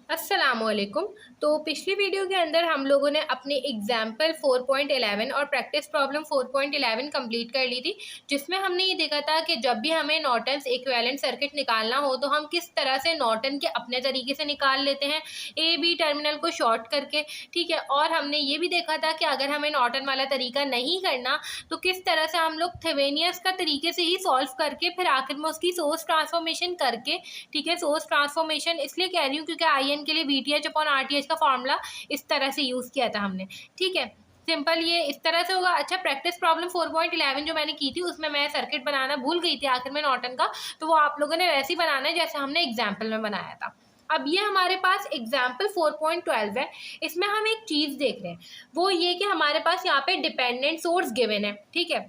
अस्सलामुअलैकुम। तो पिछली वीडियो के अंदर हम लोगों ने अपनी एग्जाम्पल 4.11 और प्रैक्टिस प्रॉब्लम 4.11 कंप्लीट कर ली थी, जिसमें हमने ये देखा था कि जब भी हमें नॉर्टन्स इक्विवेलेंट सर्किट निकालना हो तो हम किस तरह से नॉर्टन के अपने तरीके से निकाल लेते हैं, ए बी टर्मिनल को शॉर्ट करके। ठीक है, और हमने ये भी देखा था कि अगर हमें नॉर्टन वाला तरीका नहीं करना तो किस तरह से हम लोग थेवेनियस का तरीके से ही सॉल्व करके फिर आखिर में उसकी सोर्स ट्रांसफॉर्मेशन करके, ठीक है, सोर्स ट्रांसफॉर्मेशन इसलिए कह रही हूँ क्योंकि आई के लिए VTH अपॉन RTH का फॉर्मूला इस तरह से यूज किया था हमने। ठीक है, सिंपल ये इस तरह से होगा। अच्छा, प्रैक्टिस प्रॉब्लम 4.11 जो मैंने की थी उसमें मैं सर्किट बनाना भूल गई थी आखिर में नॉर्टन का, तो वो आप लोगों ने वैसे ही बनाना है जैसे हमने एग्जाम्पल में बनाया था। अब ये हमारे पास एग्जाम्पल 4.12 है, इसमें हम एक चीज देख रहे हैं, वो ये कि हमारे पास यहाँ पे डिपेंडेंट सोर्स गिवन है। ठीक है,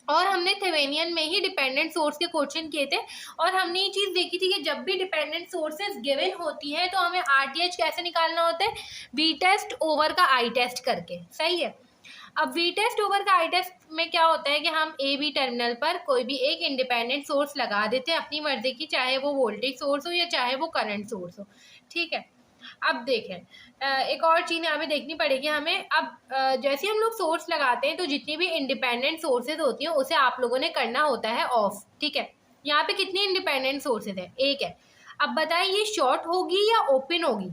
और हमने थेवेनियन में ही डिपेंडेंट सोर्स के क्वेश्चन किए थे, और हमने ये चीज़ देखी थी कि जब भी डिपेंडेंट सोर्सेज गिवन होती है तो हमें RTH कैसे निकालना होता है, V टेस्ट ओवर का I टेस्ट करके। सही है, अब V टेस्ट ओवर का I टेस्ट में क्या होता है कि हम ए बी टर्मिनल पर कोई भी एक इंडिपेंडेंट सोर्स लगा देते हैं अपनी मर्जी की, चाहे वो वोल्टेज सोर्स हो या चाहे वो करंट सोर्स हो। ठीक है, अब देखें, एक और चीज़ यहाँ पे देखनी पड़ेगी हमें। अब जैसे हम लोग सोर्स लगाते हैं तो जितनी भी इंडिपेंडेंट सोर्सेज होती हैं उसे आप लोगों ने करना होता है ऑफ। ठीक है, यहाँ पे कितनी इंडिपेंडेंट सोर्सेज है, एक है। अब बताएं ये शॉर्ट होगी या ओपन होगी,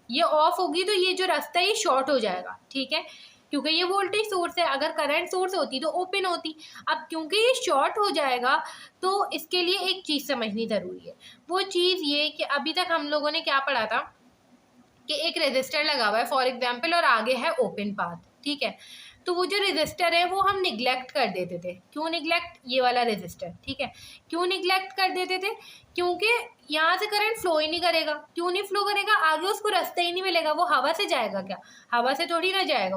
ये ऑफ होगी तो ये जो रास्ता है ये शॉर्ट हो जाएगा। ठीक है, क्योंकि ये वोल्टेज सोर्स है, अगर करंट सोर्स होती तो ओपन होती। अब क्योंकि ये शॉर्ट हो जाएगा तो इसके लिए एक चीज़ समझनी ज़रूरी है। वो चीज़ ये कि अभी तक हम लोगों ने क्या पढ़ा था कि एक रेजिस्टर लगा हुआ है फॉर एग्जाम्पल और आगे है ओपन पाथ। ठीक है, तो वो जो रेजिस्टर है वो हम निग्लेक्ट कर देते थे। क्यों निग्लेक्ट, ये वाला रेजिस्टर। ठीक है, क्यों निग्लेक्ट कर देते थे, क्योंकि यहाँ से करंट फ्लो ही नहीं करेगा। क्यों नहीं फ्लो करेगा, आगे उसको रास्ता ही नहीं मिलेगा, वो हवा से जाएगा क्या, हवा से थोड़ी ना जाएगा,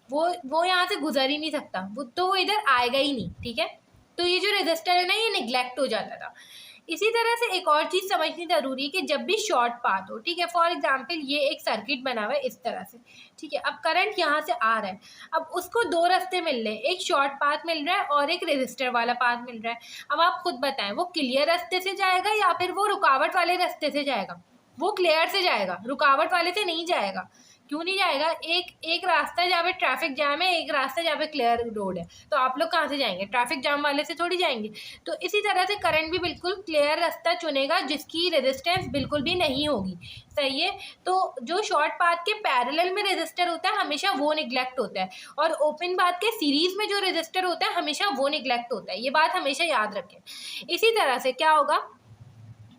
वो यहाँ से गुजर ही नहीं सकता, वो इधर आएगा ही नहीं। ठीक है, तो ये जो रेजिस्टर है ना ये निग्लेक्ट हो जाता था। इसी तरह से एक और चीज़ समझनी ज़रूरी है कि जब भी शॉर्ट पाथ हो, ठीक है, फॉर एग्जांपल ये एक सर्किट बना हुआ है इस तरह से। ठीक है, अब करंट यहाँ से आ रहा है, अब उसको दो रास्ते मिल रहे हैं, एक शॉर्ट पाथ मिल रहा है और एक रेजिस्टर वाला पाथ मिल रहा है। अब आप खुद बताएं वो क्लियर रास्ते से जाएगा या फिर वो रुकावट वाले रास्ते से जाएगा। वो क्लियर से जाएगा, रुकावट वाले से नहीं जाएगा। क्यों नहीं जाएगा, एक रास्ता जहाँ पे ट्रैफिक जाम है, एक रास्ता जहाँ पे क्लियर रोड है, तो आप लोग कहाँ से जाएंगे, ट्रैफिक जाम वाले से थोड़ी जाएंगे। तो इसी तरह से करंट भी बिल्कुल क्लियर रास्ता चुनेगा जिसकी रेजिस्टेंस बिल्कुल भी नहीं होगी। सही है, तो जो शॉर्ट पाथ के पैरेलल में रेजिस्टर होता है हमेशा वो निग्लेक्ट होता है, और ओपन पाथ के सीरीज में जो रेजिस्टर होता है हमेशा वो निग्लेक्ट होता है। ये बात हमेशा याद रखें। इसी तरह से क्या होगा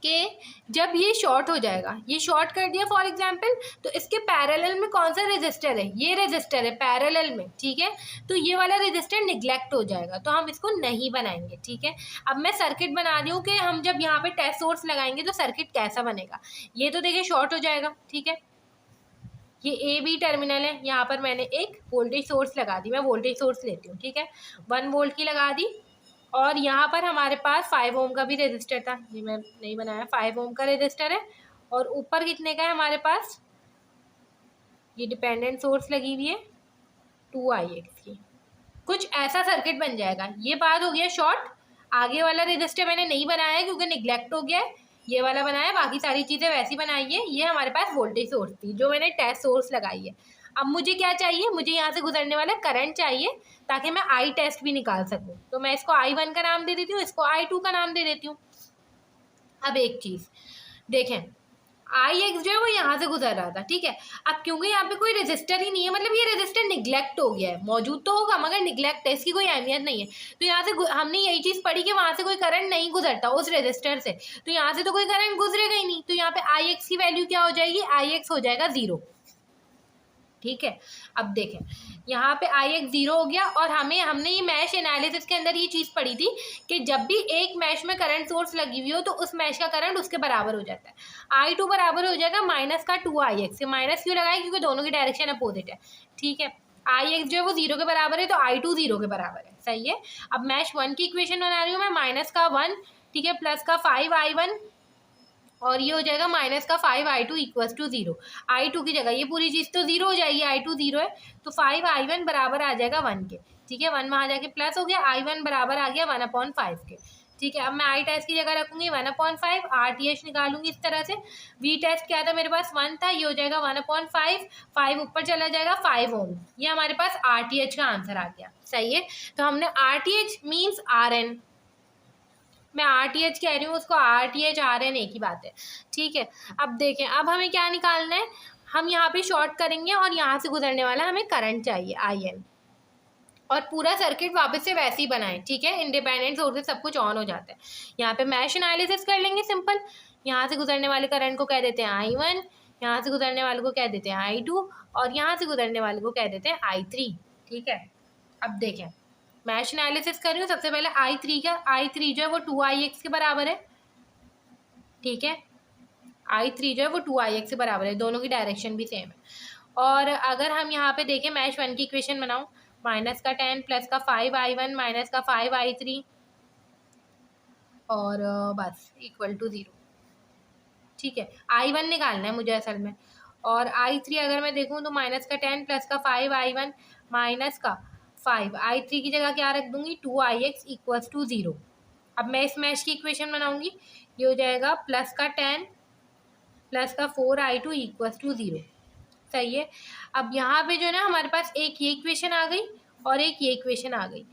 कि जब ये शॉर्ट हो जाएगा, ये शॉर्ट कर दिया फॉर एग्जांपल, तो इसके पैरेलल में कौन सा रेजिस्टर है, ये रेजिस्टर है पैरेलल में। ठीक है, तो ये वाला रेजिस्टर निग्लेक्ट हो जाएगा, तो हम इसको नहीं बनाएंगे। ठीक है, अब मैं सर्किट बना रही हूँ कि हम जब यहाँ पे टेस्ट सोर्स लगाएंगे तो सर्किट कैसा बनेगा। ये तो देखिए शॉर्ट हो जाएगा। ठीक है, ये ए बी टर्मिनल है, यहाँ पर मैंने एक वोल्टेज सोर्स लगा दी, मैं वोल्टेज सोर्स लेती हूँ। ठीक है, 1 वोल्ट की लगा दी, और यहाँ पर हमारे पास 5 ओम का भी रेजिस्टर था, ये मैं नहीं बनाया, 5 ओम का रेजिस्टर है, और ऊपर कितने का है हमारे पास, ये डिपेंडेंट सोर्स लगी हुई है 2ix की। कुछ ऐसा सर्किट बन जाएगा। ये बात हो गया शॉर्ट। आगे वाला रेजिस्टर मैंने नहीं बनाया है क्योंकि निग्लेक्ट हो गया है, ये वाला बनाया, बाकी सारी चीज़ें वैसी बनाई है। ये हमारे पास वोल्टेज सोर्स थी जो मैंने टेस्ट सोर्स लगाई है। अब मुझे क्या चाहिए, मुझे यहाँ से गुजरने वाला करंट चाहिए ताकि मैं आई टेस्ट भी निकाल सकूँ। तो मैं इसको I1 का नाम दे देती हूँ, इसको I2 का नाम दे देती हूँ। अब एक चीज़ देखें, IX जो है वो यहाँ से गुजर रहा था। ठीक है, अब क्योंकि यहाँ पे कोई रेजिस्टर ही नहीं है, मतलब ये रेजिस्टर निग्लेक्ट हो गया है, मौजूद तो होगा मगर निग्लेक्ट है, इसकी कोई अहमियत नहीं है। तो यहाँ से हमने यही चीज़ पढ़ी कि वहाँ से कोई करंट नहीं गुजरता उस रेजिस्टर से, तो यहाँ से तो कोई करंट गुजरेगा ही नहीं। तो यहाँ पे IX की वैल्यू क्या हो जाएगी, IX हो जाएगा 0। ठीक है, अब देखें यहाँ पे IX 0 हो गया, और हमने ये मैश एनालिसिस के अंदर ये चीज़ पढ़ी थी कि जब भी एक मैश में करंट सोर्स लगी हुई हो तो उस मैश का करंट उसके बराबर हो जाता है। I2 बराबर हो जाएगा माइनस का 2ix। माइनस क्यों लगाए, क्योंकि दोनों की डायरेक्शन अपोजिट है। ठीक है, IX जो है वो 0 के बराबर है तो I2 0 के बराबर है। सही है, अब मैश 1 की इक्वेशन बना रही हूँ मैं, माइनस का 1, ठीक है, प्लस का 5I1, और ये हो जाएगा माइनस का 5I2 इक्वल्स टू 0। I2 की जगह ये पूरी चीज़ तो 0 हो जाएगी, I2 0 है, तो 5I1 बराबर आ जाएगा 1 के। ठीक है, 1 वहाँ जाके प्लस हो गया, I1 बराबर आ गया 1/5 के। ठीक है। अब मैं आई टेस्ट की जगह रखूंगी 1/5, RTH निकालूंगी इस तरह से। वी टेस्ट क्या था मेरे पास 1 था, ये हो जाएगा 1/5, 5 ऊपर चला जाएगा 5 ओम। ये हमारे पास RTH का आंसर आ गया। सही है। तो हमने RTH मीन्स RN, मैं RTH कह रही हूँ, उसको RTH RN एक ही बात है। ठीक है। अब देखें, अब हमें क्या निकालना है, हम यहाँ पे शॉर्ट करेंगे और यहाँ से गुजरने वाला हमें करंट चाहिए IN, और पूरा सर्किट वापस से वैसे ही बनाएं। ठीक है। इंडिपेंडेंट सोर्सेज सब कुछ ऑन हो जाता है। यहाँ पे मैश एनालिसिस कर लेंगे सिंपल। यहाँ से गुजरने वाले करंट को कह देते हैं I1, यहाँ से गुजरने वाले को कह देते हैं I2, और यहाँ से गुजरने वाले को कह देते हैं I3। ठीक है। अब देखें, मैश एनालिसिस कर रही हूँ। सबसे पहले I3 जो है वो 2IX के बराबर है। ठीक है। I3 जो है वो 2IX के बराबर है, दोनों की डायरेक्शन भी सेम है। और अगर हम यहाँ पे देखें, मैश 1 की इक्वेशन बनाऊँ, माइनस का 10 प्लस का 5I1 माइनस का 5I3 और बस इक्वल टू 0। ठीक है। I1 निकालना है मुझे असल में, और I3 अगर मैं देखूँ तो माइनस का 10 प्लस का 5I1 माइनस का 5, I3 की जगह क्या रख दूंगी 2IX इक्वल्स टू 0। अब मैं इस मैश की इक्वेशन बनाऊंगी, ये हो जाएगा प्लस का 10 प्लस का 4I2 इक्वल्स टू 0। सही है। अब यहाँ पे जो है ना हमारे पास एक ये इक्वेशन आ गई और एक ये इक्वेशन आ गई।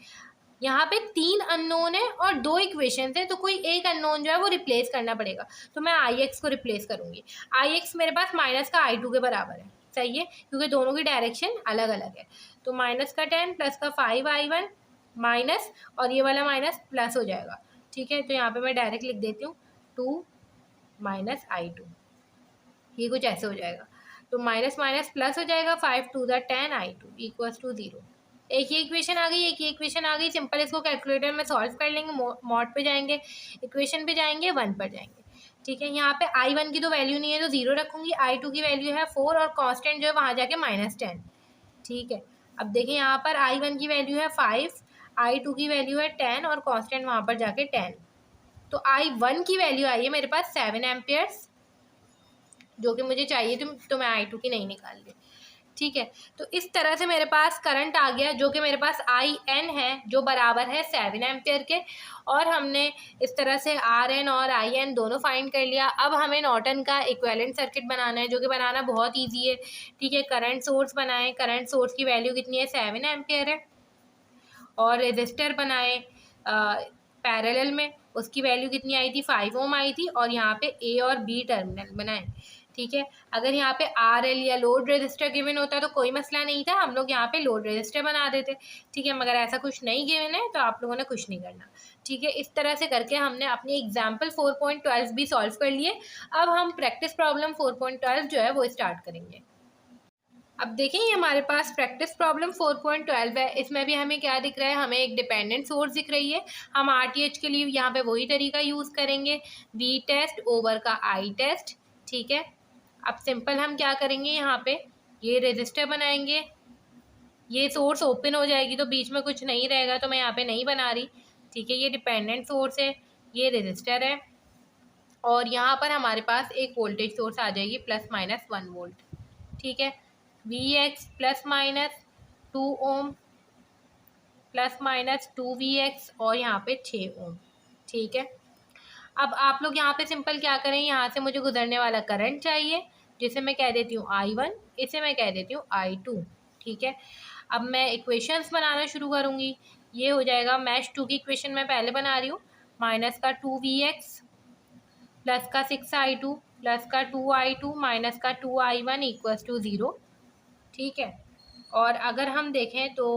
यहाँ पे 3 अननोन है और 2 इक्वेशन है, तो कोई एक अननोन जो है वो रिप्लेस करना पड़ेगा। तो मैं IX को रिप्लेस करूँगी। IX मेरे पास माइनस का I2 के बराबर है। सही है, क्योंकि दोनों की डायरेक्शन अलग अलग है। तो माइनस का 10 प्लस का 5I1 माइनस, और ये वाला माइनस प्लस हो जाएगा। ठीक है। तो यहाँ पे मैं डायरेक्ट लिख देती हूँ 2 माइनस I2, ये कुछ ऐसे हो जाएगा। तो माइनस माइनस प्लस हो जाएगा, 5 to the 10I2 equals to 0। एक ये इक्वेशन आ गई, एक ये इक्वेशन आ गई। सिंपल इसको कैलकुलेटर में सॉल्व कर लेंगे। मॉड पे जाएंगे, इक्वेशन पे जाएंगे, 1 पर जाएंगे। ठीक है। यहाँ पे I1 की तो वैल्यू नहीं है तो 0 रखूंगी, I2 की वैल्यू है 4 और कांस्टेंट जो है वहाँ जाके -10। ठीक है। अब देखिए यहाँ पर I1 की वैल्यू है 5, I2 की वैल्यू है 10 और कांस्टेंट वहाँ पर जाके 10। तो I1 की वैल्यू आई है मेरे पास 7 एम्पियर्स, जो कि मुझे चाहिए तो मैं I2 की नहीं निकाल ली। ठीक है। तो इस तरह से मेरे पास करंट आ गया, जो कि मेरे पास IN है, जो बराबर है 7 एम्पियर के। और हमने इस तरह से RN और IN दोनों फाइंड कर लिया। अब हमें नॉर्टन का इक्विवेलेंट सर्किट बनाना है, जो कि बनाना बहुत ईजी है। ठीक है। करंट सोर्स बनाएं, करंट सोर्स की वैल्यू कितनी है 7 एम्पियर है, और रेजिस्टर बनाएं पैरेलल में, उसकी वैल्यू कितनी आई थी 5 ओम आई थी, और यहाँ पे A और B टर्मिनल बनाएं। ठीक है। अगर यहाँ पे RL या लोड रेजिस्टर गिवन होता तो कोई मसला नहीं था, हम लोग यहाँ पे लोड रेजिस्टर बना देते। ठीक है। मगर ऐसा कुछ नहीं गिवन है तो आप लोगों ने कुछ नहीं करना। ठीक है। इस तरह से करके हमने अपनी एग्जाम्पल 4.12 भी सॉल्व कर लिए। अब हम प्रैक्टिस प्रॉब्लम 4.12 जो है वो स्टार्ट करेंगे। अब देखें, ये हमारे पास प्रैक्टिस प्रॉब्लम 4.12 है। इसमें भी हमें क्या दिख रहा है, हमें एक डिपेंडेंट सोर्स दिख रही है। हम RTH के लिए यहाँ पे वही तरीका यूज़ करेंगे, V टेस्ट ओवर का I टेस्ट। ठीक है। अब सिंपल हम क्या करेंगे, यहाँ पे ये रेजिस्टर बनाएंगे, ये सोर्स ओपन हो जाएगी तो बीच में कुछ नहीं रहेगा, तो मैं यहाँ पे नहीं बना रही। ठीक है। ये डिपेंडेंट सोर्स है, ये रेजिस्टर है, और यहाँ पर हमारे पास एक वोल्टेज सोर्स आ जाएगी ±1 वोल्ट। ठीक है। Vx प्लस माइनस 2 ओम ±2Vx, और यहाँ पे 6 ओम। ठीक है। अब आप लोग यहाँ पे सिंपल क्या करें, यहाँ से मुझे गुजरने वाला करंट चाहिए, जिसे मैं कह देती हूँ I1, इसे मैं कह देती हूँ I2। ठीक है। अब मैं इक्वेशंस बनाना शुरू करूँगी। ये हो जाएगा, मैश 2 की इक्वेशन मैं पहले बना रही हूँ, माइनस का 2Vx प्लस का 6I2 प्लस का 2I2 माइनस का 2I1 इक्वल्स टू 0। ठीक है। और अगर हम देखें तो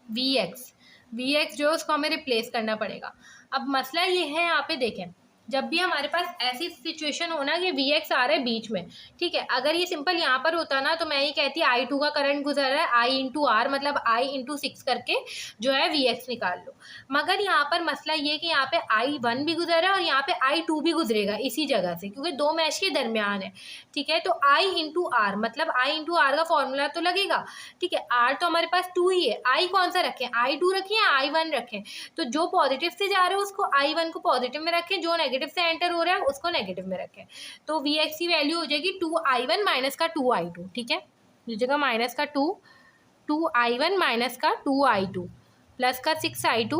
Vx जो है उसको हमें रिप्लेस करना पड़ेगा। अब मसला ये है, यहाँ पे देखें, जब भी हमारे पास ऐसी सिचुएशन हो ना कि Vx आ रहा है बीच में, ठीक है, अगर ये सिंपल यहाँ पर होता ना तो मैं ये कहती I2 का करंट गुजर रहा है I इंटू R, मतलब I इंटू 6 करके जो है Vx निकाल लो। मगर यहाँ पर मसला ये कि यहाँ पे I1 भी गुजर रहा है और यहाँ पे I2 भी गुजरेगा इसी जगह से, क्योंकि दो मैश के दरमियान है। ठीक है। तो I इंटू R, मतलब I इंटू R का फॉर्मूला तो लगेगा। ठीक है। R तो हमारे पास 2 ही है, I कौन सा रखें, I2 रखें या I1 रखें, तो जो पॉजिटिव से जा रहे हो उसको I1 को पॉजिटिव में रखें, जो नेगेटिव से एंटर हो रहा है उसको नेगेटिव में रखें। तो Vx की वैल्यू हो जाएगी 2I1 माइनस का 2I2। ठीक है। इस जगह माइनस का 2I1 माइनस का 2I2 प्लस का 6I2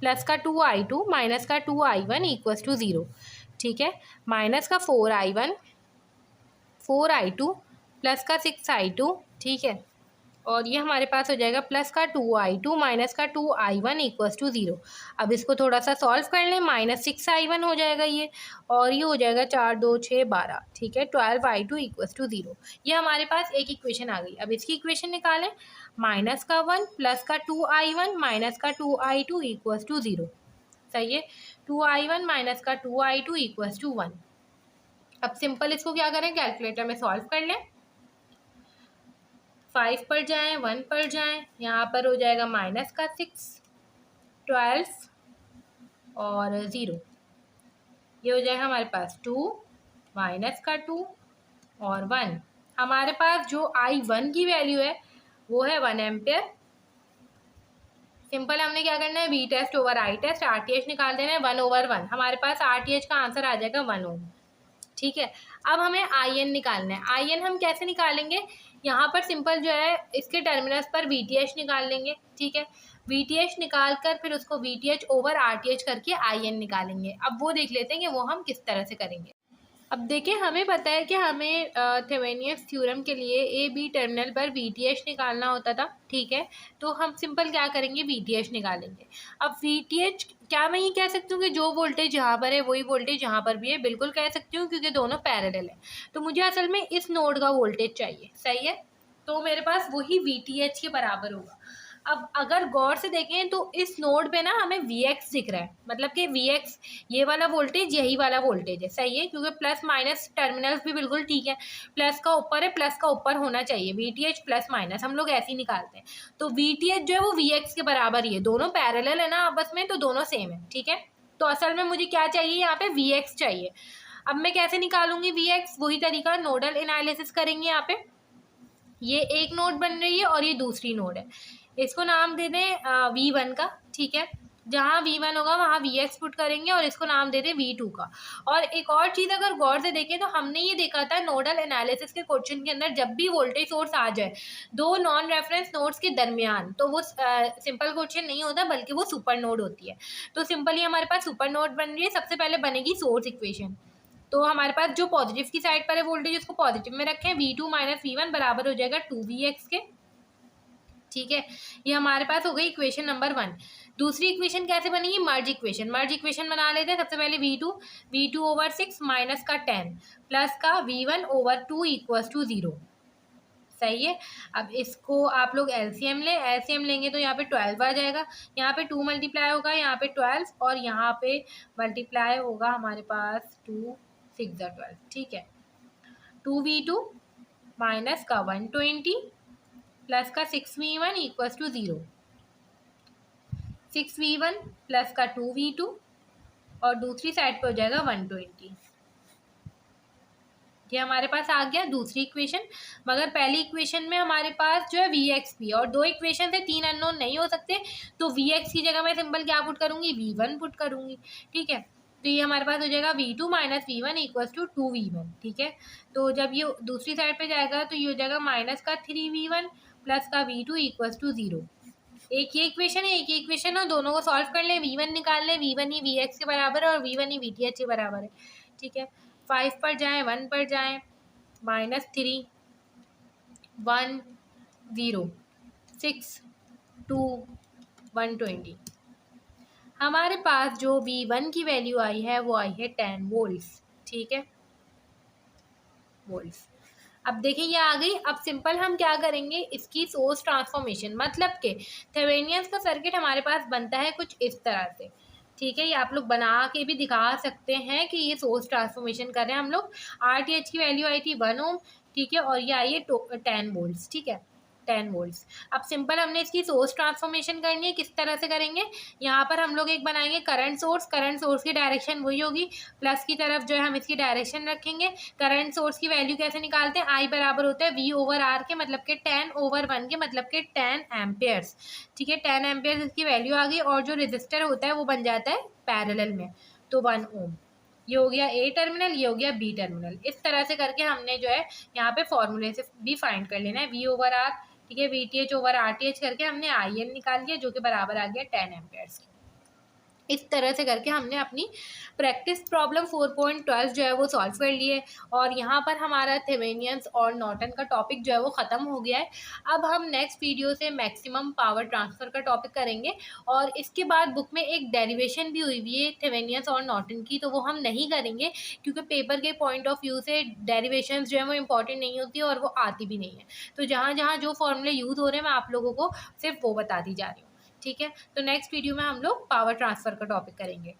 प्लस का 2i2 माइनस का 2i1 इक्वल्स टू 0, ठीक है। माइनस का 4i2 प्लस का 6i2, ठीक है। और ये हमारे पास हो जाएगा प्लस का 2i2 माइनस का 2i1 इक्वल्स टू 0। अब इसको थोड़ा सा सॉल्व कर लें, -6i1 हो जाएगा ये, और ये हो जाएगा 4 2 6 12, ठीक है। 12i2 इक्वल्स टू 0, ये हमारे पास एक इक्वेशन आ गई। अब इसकी इक्वेशन निकालें, माइनस का 1 प्लस का 2i1 माइनस का 2i2 इक्वल्स टू 0, सही है। 2i1 माइनस का 2i2 इक्वल्स टू 1। अब सिंपल इसको क्या करें, कैलकुलेटर में सॉल्व कर लें। 5 पर जाएं, 1 पर जाएं, यहाँ पर हो जाएगा माइनस का 6, 12 और 0, ये हो जाएगा हमारे पास 2 माइनस का 2 और 1। हमारे पास जो I1 की वैल्यू है वो है 1 एम्पियर। सिंपल हमने क्या करना है, V test over I test, RTH निकाल देना है 1/1। हमारे पास RTH का आंसर आ जाएगा 1 ओम, ठीक है। अब हमें IN निकालना है। IN हम कैसे निकालेंगे, यहाँ पर सिंपल जो है इसके टर्मिनल्स पर VTH निकाल लेंगे, ठीक है। VTH निकाल कर फिर उसको VTH ओवर RTH करके IN निकालेंगे। अब वो देख लेते हैं कि वो हम किस तरह से करेंगे। अब देखिए, हमें पता है कि हमें थेवेनियस थ्योरम के लिए ए बी टर्मिनल पर VTH निकालना होता था, ठीक है। तो हम सिंपल क्या करेंगे, VTH निकालेंगे। अब VTH क्या मैं ये कह सकती हूँ कि जो वोल्टेज यहाँ पर है वही वोल्टेज यहाँ पर भी है, बिल्कुल कह सकती हूँ, क्योंकि दोनों पैरेलल है। तो मुझे असल में इस नोड का वोल्टेज चाहिए, सही है। तो मेरे पास वही VTH के बराबर होगा। अब अगर गौर से देखें तो इस नोड पे ना हमें Vx दिख रहा है, मतलब कि Vx ये वाला वोल्टेज यही वाला वोल्टेज है, सही है, क्योंकि प्लस माइनस टर्मिनल्स भी बिल्कुल ठीक है। प्लस का ऊपर है, प्लस का ऊपर होना चाहिए, VTH प्लस माइनस हम लोग ऐसे ही निकालते हैं। तो VTH जो है वो Vx के बराबर ही है, दोनों पैरेलल है ना आपस में, तो दोनों सेम है, ठीक है। तो असल में मुझे क्या चाहिए, यहाँ पे Vx चाहिए। अब मैं कैसे निकालूंगी Vx, वही तरीका, नोडल एनालिसिस करेंगे। यहाँ पे ये एक नोड बन रही है और ये दूसरी नोड है, इसको नाम दे दें V1 का, ठीक है। जहाँ V1 होगा वहाँ Vx पुट करेंगे और इसको नाम दे दें V2 का। और एक और चीज़ अगर गौर से देखें तो हमने ये देखा था नोडल एनालिसिस के क्वेश्चन के अंदर, जब भी वोल्टेज सोर्स आ जाए दो नॉन रेफरेंस नोड्स के दरमियान, तो वो सिंपल क्वेश्चन नहीं होता बल्कि वो सुपर नोड होती है। तो सिंपली हमारे पास सुपर नोड बन रही है। सबसे पहले बनेगी सोर्स इक्वेशन। तो हमारे पास जो पॉजिटिव की साइड पर है वोल्टेज उसको पॉजिटिव में रखें, V2 माइनस V1 बराबर हो जाएगा 2Vx के, ठीक है। ये हमारे पास हो गई इक्वेशन नंबर 1। दूसरी इक्वेशन कैसे बनेगी, मर्ज इक्वेशन। मर्ज इक्वेशन बना लेते हैं। सबसे पहले V2 ओवर 6 माइनस का 10 प्लस का V1 ओवर 2 इक्वल्स टू 0, सही है। अब इसको आप लोग एलसीएम लें, एलसीएम लेंगे तो यहाँ पे 12 आ जाएगा, यहाँ पे 2 मल्टीप्लाई होगा, यहाँ पे 12 और यहाँ पे मल्टीप्लाई होगा हमारे पास 2 6 12, ठीक है। 2V2 माइनस का 120 प्लस का 6V1 equals to 0, 6V1 plus का 2V2 और दूसरी साइड पे हो जाएगा 120। ये हमारे पास आ गया दूसरी इक्वेशन। मगर पहली इक्वेशन में हमारे पास जो है Vx भी, और दो इक्वेशन से तीन अननोन नहीं हो सकते, तो Vx की जगह मैं सिंपल क्या पुट करूँगी, V1 पुट करूँगी, ठीक है। तो ये हमारे पास हो जाएगा V2 minus V1 equals to 2V1, ठीक है। तो जब ये दूसरी साइड पे जाएगा तो ये हो जाएगा माइनस का 3V1 प्लस का V2 इक्वल्स टू 0। एक ये इक्वेशन है, एक ही इक्वेशन है, दोनों को सॉल्व कर लें, V1 निकाल लें, V1 ही Vx के बराबर है और V1 ही VTH के बराबर है, ठीक है। 5 पर जाएं, 1 पर जाएं, -3 1 0 6 2 120। हमारे पास जो V1 की वैल्यू आई है वो आई है 10 वोल्ट्स, ठीक है, वोल्ट्स। अब देखिए ये आ गई। अब सिंपल हम क्या करेंगे, इसकी सोर्स ट्रांसफॉर्मेशन, मतलब कि थेवेनियंस का सर्किट हमारे पास बनता है कुछ इस तरह से, ठीक है। ये आप लोग बना के भी दिखा सकते हैं कि ये सोर्स ट्रांसफॉर्मेशन कर रहे हैं हम लोग। RTH की वैल्यू आई थी 1 ओम, ठीक है, और ये आई है 10 वोल्ट्स, ठीक है, 10 वोल्ट्स। अब सिंपल हमने इसकी सोर्स ट्रांसफॉर्मेशन करनी है, किस तरह से करेंगे, यहाँ पर हम लोग एक बनाएंगे करंट सोर्स की डायरेक्शन वही होगी, प्लस की तरफ जो है हम इसकी डायरेक्शन रखेंगे। करंट सोर्स की वैल्यू कैसे निकालते हैं, I बराबर होता है V ओवर R के, मतलब के 10 ओवर 1 के, मतलब के 10 एम्पेयर्स, ठीक है। 10 एम्पेयर्स इसकी वैल्यू आ गई, और जो रजिस्टर होता है वो बन जाता है पैरेलल में, तो 1 ओम। ये हो गया A टर्मिनल, ये हो गया B टर्मिनल। इस तरह से करके हमने जो है यहाँ पे फॉर्मूले से भी फाइंड कर लेना है, V ओवर R, ठीक है, VTH ओवर RTH करके हमने IN निकाल लिया, जो कि बराबर आ गया 10 एम्पेयर्स की। इस तरह से करके हमने अपनी प्रैक्टिस प्रॉब्लम 4.12 जो है वो सॉल्व कर लिए। और यहाँ पर हमारा थेवेनियंस और नॉर्टन का टॉपिक जो है वो ख़त्म हो गया है। अब हम नेक्स्ट वीडियो से मैक्सिमम पावर ट्रांसफ़र का टॉपिक करेंगे। और इसके बाद बुक में एक डेरिवेशन भी हुई हुई है थेवेनियंस और नॉर्टन की, तो वो हम नहीं करेंगे क्योंकि पेपर के पॉइंट ऑफ व्यू से डेरिवेशंस जो है वो इंपॉर्टेंट नहीं होती है और वो आती भी नहीं है। तो जहाँ जहाँ जो फॉर्मूले यूज़ हो रहे हैं मैं आप लोगों को सिर्फ वो बताती जा रही हूँ। ठीक है, तो नेक्स्ट वीडियो में हम लोग पावर ट्रांसफ़र का टॉपिक करेंगे।